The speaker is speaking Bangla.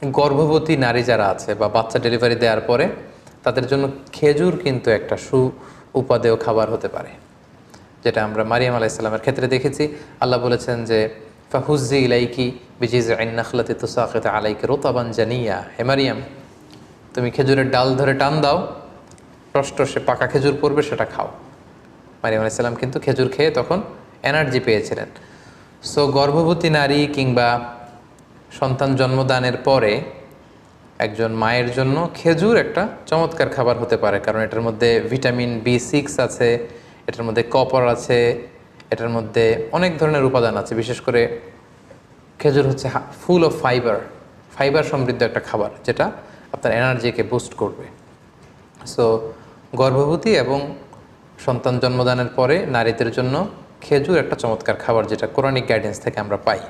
গর্ভবতী নারী যারা আছে বা বাচ্চা ডেলিভারি দেওয়ার পরে তাদের জন্য খেজুর কিন্তু একটা উপাদেয় খাবার হতে পারে, যেটা আমরা মারিয়াম আলাইসাল্লামের ক্ষেত্রে দেখেছি। আল্লাহ বলেছেন যে ফাহুজ্জি ইলাইকি বিজিজ আইনাখলাতি তুসাকিত আলাইকি রোতাবান জানিয়া, হে মারিয়াম তুমি খেজুরের ডাল ধরে টান দাও, সে পাকা খেজুর পড়বে, সেটা খাও। মারিয়াম আলাইসাল্লাম কিন্তু খেজুর খেয়ে তখন এনার্জি পেয়েছিলেন। সো গর্ভবতী নারী কিংবা সন্তান জন্মদানের পরে একজন মায়ের জন্য খেজুর একটা চমৎকার খাবার হতে পারে, কারণ এটার মধ্যে ভিটামিন B6 আছে, এটার মধ্যে কপার আছে, এটার মধ্যে অনেক ধরনের উপাদান আছে। বিশেষ করে খেজুর হচ্ছে ফুল অফ ফাইবার সমৃদ্ধ একটা খাবার, যেটা আপনার এনার্জিকে বুস্ট করবে। সো গর্ভবতী এবং সন্তান জন্মদানের পরে নারীদের জন্য খেজুর একটা চমৎকার খাবার, যেটা কোরআনিক গাইডেন্স থেকে আমরা পাই।